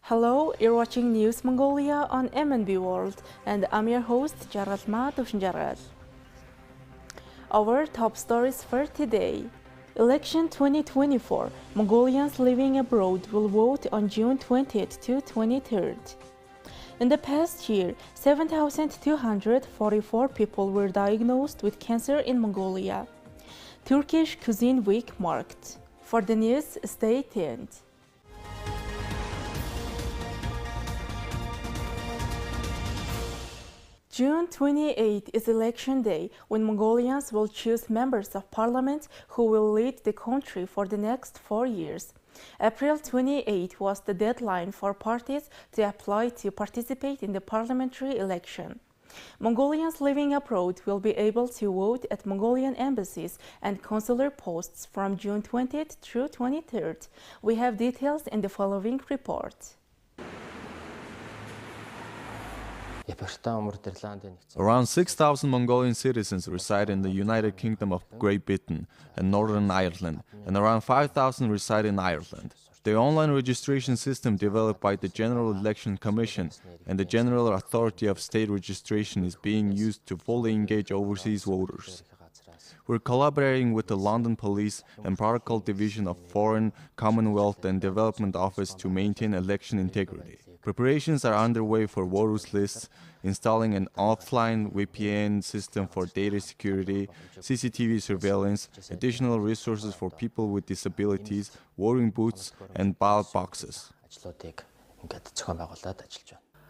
Hello, you're watching News Mongolia on MNB World, and I'm your host, Jaratma Tushnjarat. Our top stories for today. Election 2024. Mongolians living abroad will vote on June 20th to 23rd. In the past year, 7,244 people were diagnosed with cancer in Mongolia. Turkish Cuisine Week marked. For the news, stay tuned. June 28 is election day, when Mongolians will choose members of parliament who will lead the country for the next 4 years. April 28 was the deadline for parties to apply to participate in the parliamentary election. Mongolians living abroad will be able to vote at Mongolian embassies and consular posts from June 20th through 23rd. We have details in the following report. Around 6,000 Mongolian citizens reside in the United Kingdom of Great Britain and Northern Ireland, and around 5,000 reside in Ireland. The online registration system developed by the General Election Commission and the General Authority of State Registration is being used to fully engage overseas voters. We're collaborating with the London Police and Protocol Division of Foreign, Commonwealth and Development Office to maintain election integrity. Preparations are underway for voters lists, installing an offline VPN system for data security, CCTV surveillance, additional resources for people with disabilities, voting booths, and ballot boxes.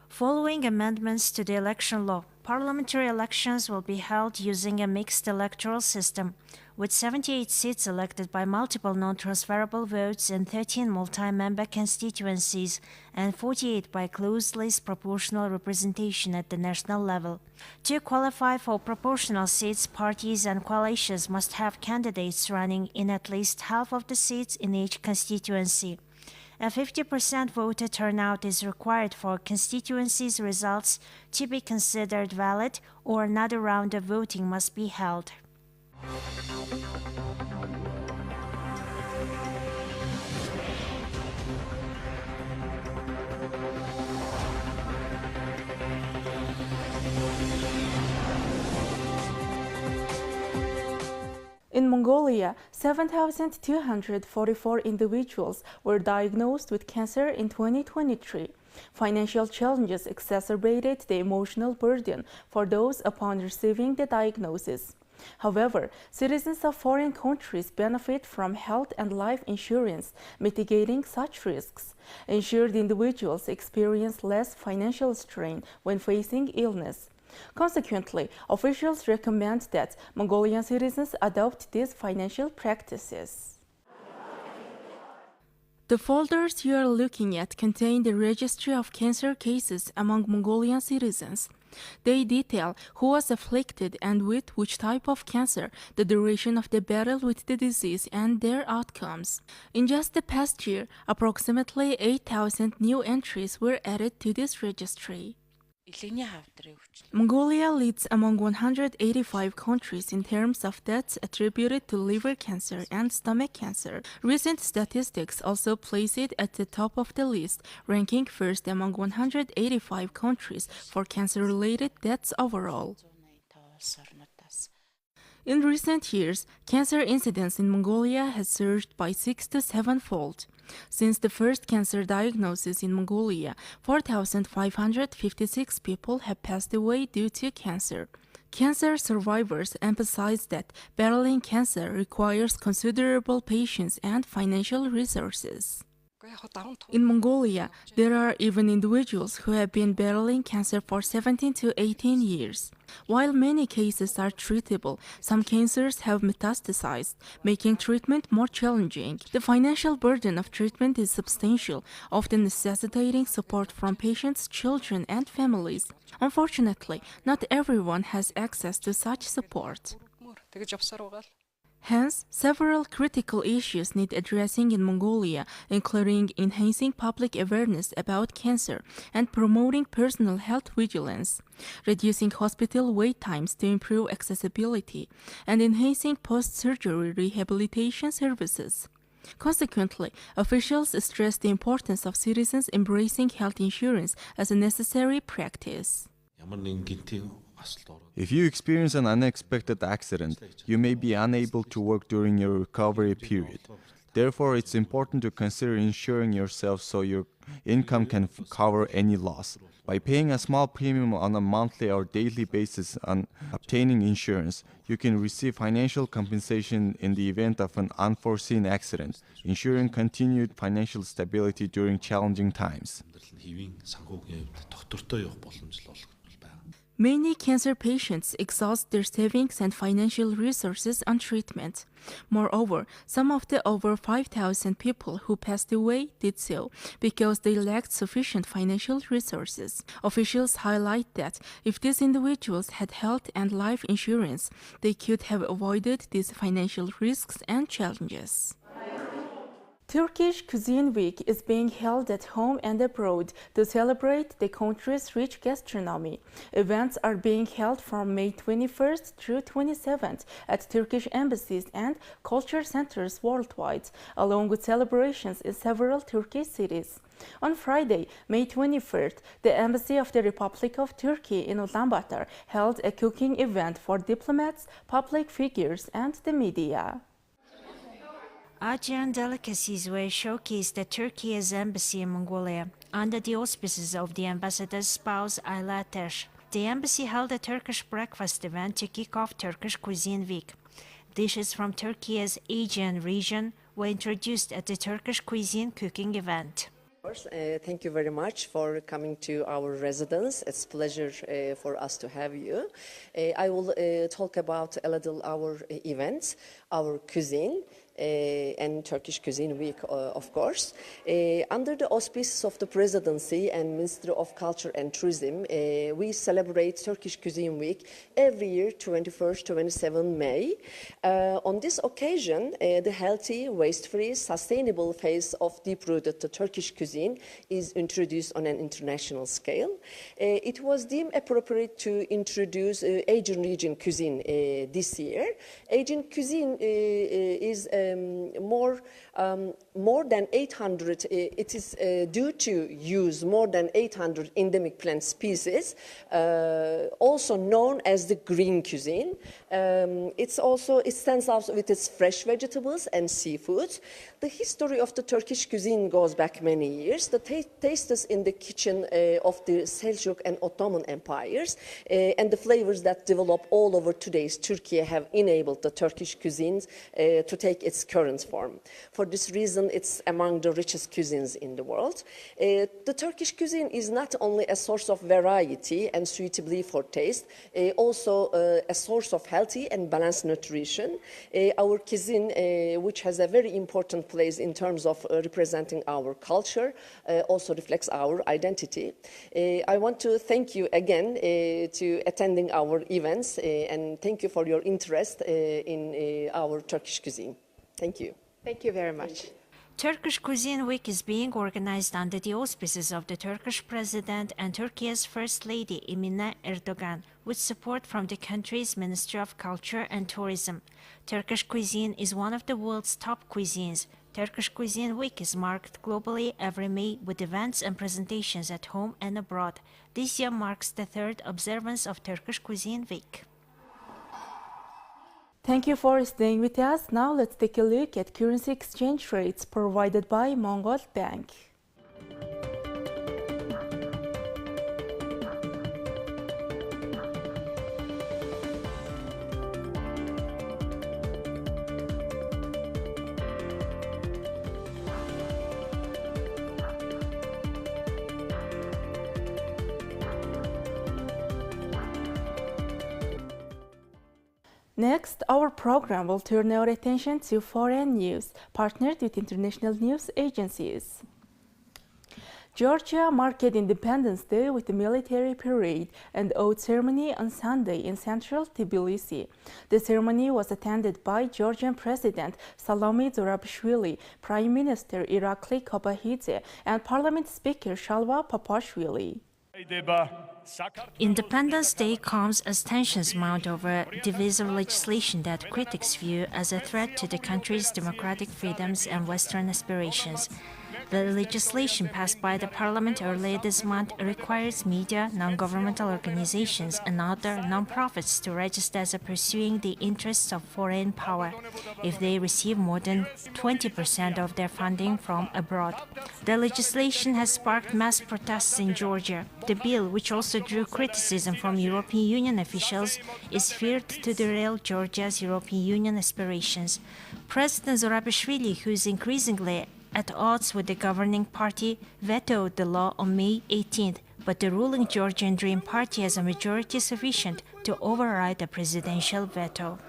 Following amendments to the election law, parliamentary elections will be held using a mixed electoral system, with 78 seats elected by multiple non-transferable votes in 13 multi-member constituencies and 48 by closed-list proportional representation at the national level. To qualify for proportional seats, parties and coalitions must have candidates running in at least half of the seats in each constituency. A 50% voter turnout is required for constituencies' results to be considered valid, or another round of voting must be held. In Mongolia, 7,244 individuals were diagnosed with cancer in 2023. Financial challenges exacerbated the emotional burden for those upon receiving the diagnosis. However, citizens of foreign countries benefit from health and life insurance, mitigating such risks. Insured individuals experience less financial strain when facing illness. Consequently, officials recommend that Mongolian citizens adopt these financial practices. The folders you are looking at contain the registry of cancer cases among Mongolian citizens. They detail who was afflicted and with which type of cancer, the duration of the battle with the disease, and their outcomes. In just the past year, approximately 8,000 new entries were added to this registry. Mongolia leads among 185 countries in terms of deaths attributed to liver cancer and stomach cancer. Recent statistics also place it at the top of the list, ranking first among 185 countries for cancer-related deaths overall. In recent years, cancer incidence in Mongolia has surged by 6 to 7-fold. Since the first cancer diagnosis in Mongolia, 4,556 people have passed away due to cancer. Cancer survivors emphasize that battling cancer requires considerable patience and financial resources. In Mongolia, there are even individuals who have been battling cancer for 17 to 18 years. While many cases are treatable, some cancers have metastasized, making treatment more challenging. The financial burden of treatment is substantial, often necessitating support from patients, children, and families. Unfortunately, not everyone has access to such support. Hence, several critical issues need addressing in Mongolia, including enhancing public awareness about cancer and promoting personal health vigilance, reducing hospital wait times to improve accessibility, and enhancing post-surgery rehabilitation services. Consequently, officials stress the importance of citizens embracing health insurance as a necessary practice. If you experience an unexpected accident, you may be unable to work during your recovery period. Therefore, it's important to consider insuring yourself so your income can cover any loss. By paying a small premium on a monthly or daily basis on obtaining insurance, you can receive financial compensation in the event of an unforeseen accident, ensuring continued financial stability during challenging times. Many cancer patients exhaust their savings and financial resources on treatment. Moreover, some of the over 5,000 people who passed away did so because they lacked sufficient financial resources. Officials highlight that if these individuals had health and life insurance, they could have avoided these financial risks and challenges. Turkish Cuisine Week is being held at home and abroad to celebrate the country's rich gastronomy. Events are being held from May 21st through 27th at Turkish embassies and culture centers worldwide, along with celebrations in several Turkish cities. On Friday, May 23rd, the Embassy of the Republic of Turkey in Ulaanbaatar held a cooking event for diplomats, public figures, and the media. Asian delicacies were showcased at Turkey's embassy in Mongolia under the auspices of the ambassador's spouse Ayla Ateş. The embassy held a Turkish breakfast event to kick off Turkish Cuisine Week. Dishes from Turkey's Aegean region were introduced at the Turkish cuisine cooking event. Thank you very much for coming to our residence. It's a pleasure for us to have you. I will talk about a little our events, our cuisine, and Turkish Cuisine Week, of course. Under the auspices of the Presidency and Ministry of Culture and Tourism, we celebrate Turkish Cuisine Week every year, 21st, 27 May. On this occasion, the healthy, waste-free, sustainable face of deep-rooted Turkish cuisine is introduced on an international scale. It was deemed appropriate to introduce Aegean region cuisine this year. Aegean cuisine is more than 800, it is due to use more than 800 endemic plant species, also known as the green cuisine. It stands out with its fresh vegetables and seafoods. The history of the Turkish cuisine goes back many years. The tastes in the kitchen of the Seljuk and Ottoman empires and the flavors that develop all over today's Turkey have enabled the Turkish cuisines to take its current form. For this reason, it's among the richest cuisines in the world. The Turkish cuisine is not only a source of variety and suitably for taste, also a source of healthy and balanced nutrition. Our cuisine, which has a very important place in terms of representing our culture, also reflects our identity. I want to thank you again to attending our events and thank you for your interest in our Turkish cuisine. Thank you. Thank you very much. Turkish Cuisine Week is being organized under the auspices of the Turkish President and Turkey's First Lady Emine Erdogan, with support from the country's Ministry of Culture and Tourism. Turkish cuisine is one of the world's top cuisines. Turkish Cuisine Week is marked globally every May with events and presentations at home and abroad. This year marks the third observance of Turkish Cuisine Week. Thank you for staying with us. Now let's take a look at currency exchange rates provided by Mongol Bank. Next, our program will turn our attention to foreign news, partnered with international news agencies. Georgia marked Independence Day with a military parade and oath ceremony on Sunday in central Tbilisi. The ceremony was attended by Georgian President Salome Zurabishvili, Prime Minister Irakli Kobahidze, and Parliament Speaker Shalva Papashvili. Independence Day comes as tensions mount over divisive legislation that critics view as a threat to the country's democratic freedoms and Western aspirations. The legislation passed by the parliament earlier this month requires media, non-governmental organizations, and other non-profits to register as pursuing the interests of foreign power if they receive more than 20% of their funding from abroad. The legislation has sparked mass protests in Georgia. The bill, which also drew criticism from European Union officials, is feared to derail Georgia's European Union aspirations. President Zurabishvili, who is increasingly at odds with the governing party, vetoed the law on May 18th, but the ruling Georgian Dream Party has a majority sufficient to override the presidential veto.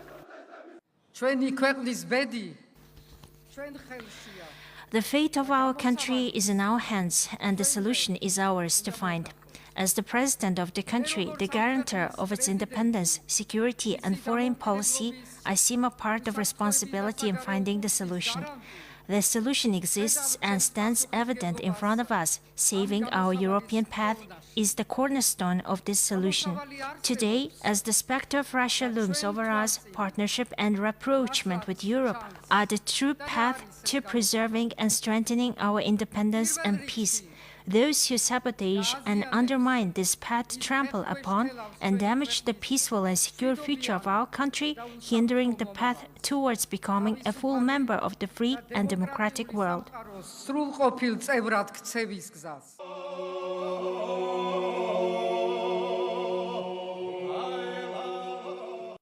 The fate of our country is in our hands, and the solution is ours to find. As the president of the country, the guarantor of its independence, security, and foreign policy, I see my part of responsibility in finding the solution. The solution exists and stands evident in front of us. Saving our European path is the cornerstone of this solution. Today, as the specter of Russia looms over us, partnership and rapprochement with Europe are the true path to preserving and strengthening our independence and peace. Those who sabotage and undermine this path trample upon and damage the peaceful and secure future of our country, hindering the path towards becoming a full member of the free and democratic world.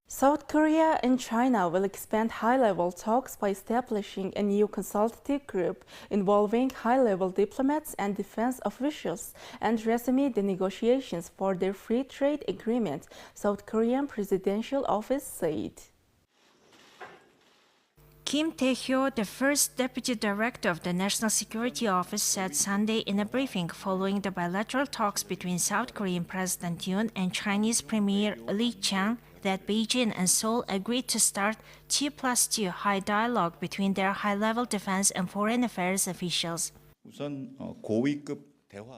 South Korea and China will expand high-level talks by establishing a new consultative group involving high-level diplomats and defense officials and resume the negotiations for their free trade agreement, South Korean Presidential Office said. Kim Tae-hyo, the first deputy director of the National Security Office, said Sunday in a briefing following the bilateral talks between South Korean President Yoon and Chinese Premier Li Qiang that Beijing and Seoul agreed to start 2+2 high dialogue between their high-level defense and foreign affairs officials.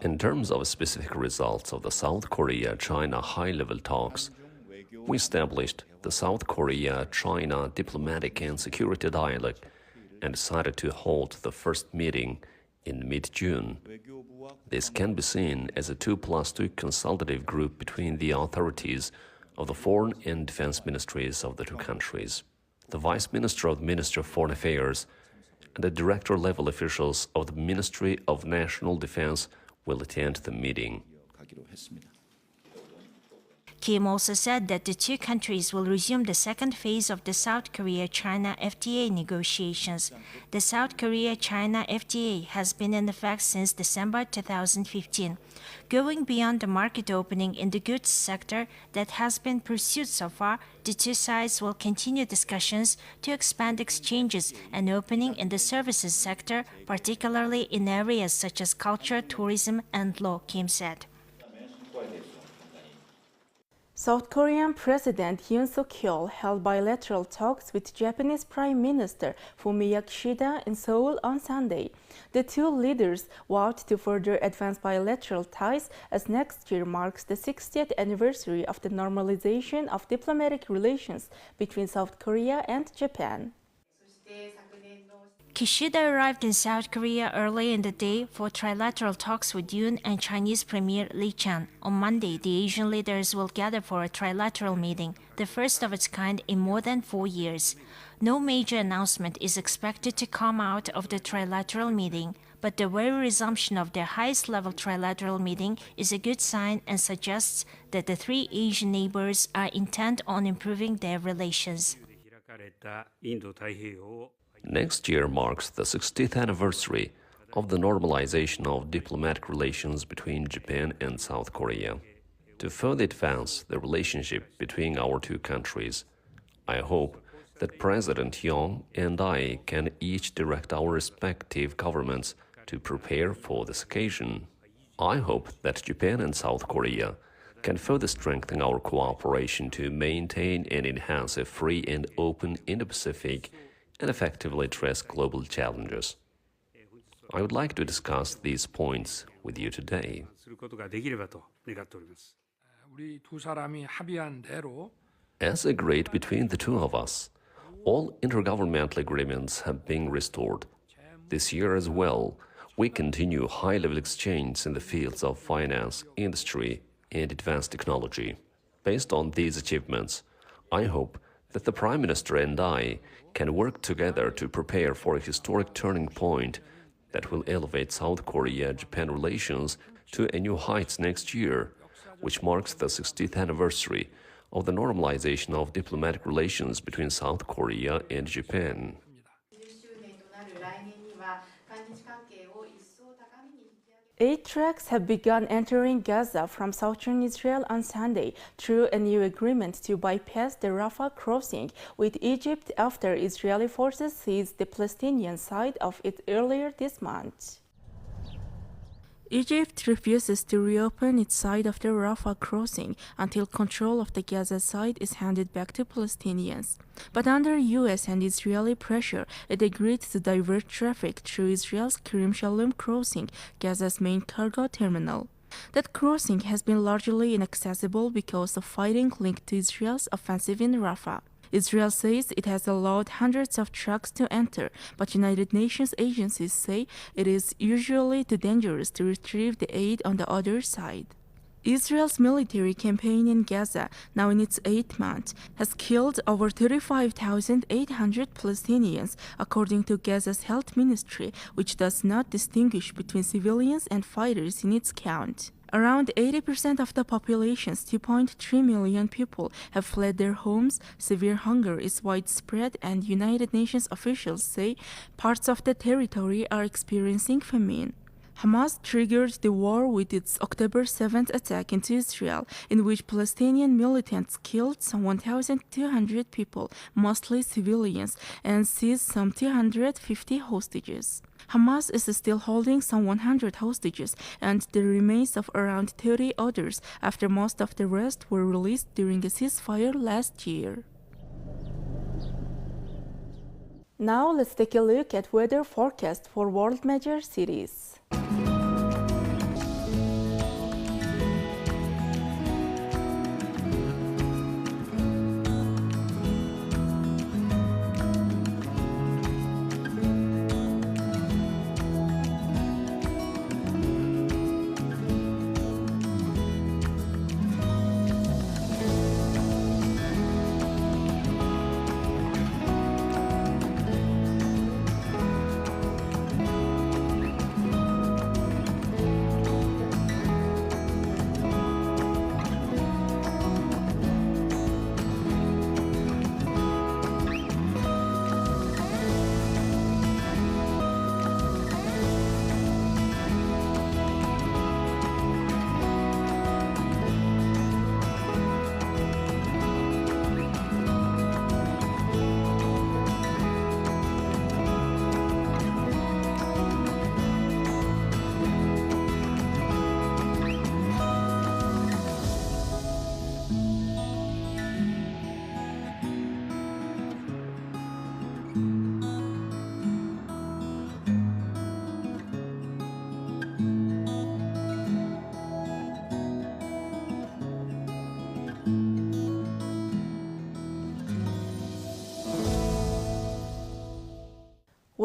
In terms of specific results of the South Korea-China high-level talks, we established the South Korea-China diplomatic and security dialogue and decided to hold the first meeting in mid-June. This can be seen as a 2+2 consultative group between the authorities of the foreign and defense ministries of the two countries, the Vice Minister of the Ministry of Foreign Affairs, and the director-level officials of the Ministry of National Defense will attend the meeting. Kim also said that the two countries will resume the second phase of the South Korea-China FTA negotiations. The South Korea-China FTA has been in effect since December 2015. Going beyond the market opening in the goods sector that has been pursued so far, the two sides will continue discussions to expand exchanges and opening in the services sector, particularly in areas such as culture, tourism, and law, Kim said. South Korean President Yoon Suk-yeol held bilateral talks with Japanese Prime Minister Fumio Kishida in Seoul on Sunday. The two leaders vowed to further advance bilateral ties as next year marks the 60th anniversary of the normalization of diplomatic relations between South Korea and Japan. Kishida arrived in South Korea early in the day for trilateral talks with Yoon and Chinese Premier Li Qiang. On Monday, the Asian leaders will gather for a trilateral meeting, the first of its kind in more than 4 years. No major announcement is expected to come out of the trilateral meeting, but the very resumption of their highest-level trilateral meeting is a good sign and suggests that the three Asian neighbors are intent on improving their relations. Next year marks the 60th anniversary of the normalization of diplomatic relations between Japan and South Korea. To further advance the relationship between our two countries, I hope that President Yoon and I can each direct our respective governments to prepare for this occasion. I hope that Japan and South Korea can further strengthen our cooperation to maintain and enhance a free and open Indo-Pacific and effectively address global challenges. I would like to discuss these points with you today.することができればと願っております。 우리 두 사람이 합의한 대로 As agreed between the two of us, all intergovernmental agreements have been restored. This year as well, we continue high-level exchange in the fields of finance, industry, and advanced technology. Based on these achievements, I hope that the Prime Minister and I can work together to prepare for a historic turning point that will elevate South Korea-Japan relations to a new heights next year, which marks the 60th anniversary of the normalization of diplomatic relations between South Korea and Japan. Aid trucks have begun entering Gaza from southern Israel on Sunday through a new agreement to bypass the Rafah crossing with Egypt after Israeli forces seized the Palestinian side of it earlier this month. Egypt refuses to reopen its side of the Rafah crossing until control of the Gaza side is handed back to Palestinians. But under US and Israeli pressure, it agreed to divert traffic through Israel's Kerem Shalom crossing, Gaza's main cargo terminal. That crossing has been largely inaccessible because of fighting linked to Israel's offensive in Rafah. Israel says it has allowed hundreds of trucks to enter, but United Nations agencies say it is usually too dangerous to retrieve the aid on the other side. Israel's military campaign in Gaza, now in its 8th month, has killed over 35,800 Palestinians, according to Gaza's health ministry, which does not distinguish between civilians and fighters in its count. Around 80% of the population's 2.3 million people have fled their homes, severe hunger is widespread, and United Nations officials say parts of the territory are experiencing famine. Hamas triggered the war with its October 7th attack into Israel, in which Palestinian militants killed some 1,200 people, mostly civilians, and seized some 250 hostages. Hamas is still holding some 100 hostages and the remains of around 30 others after most of the rest were released during a ceasefire last year. Now let's take a look at weather forecast for world major cities.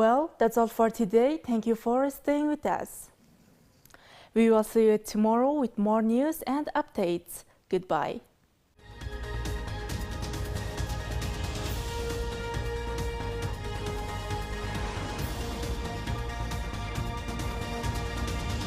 Well, that's all for today. Thank you for staying with us. We will see you tomorrow with more news and updates. Goodbye.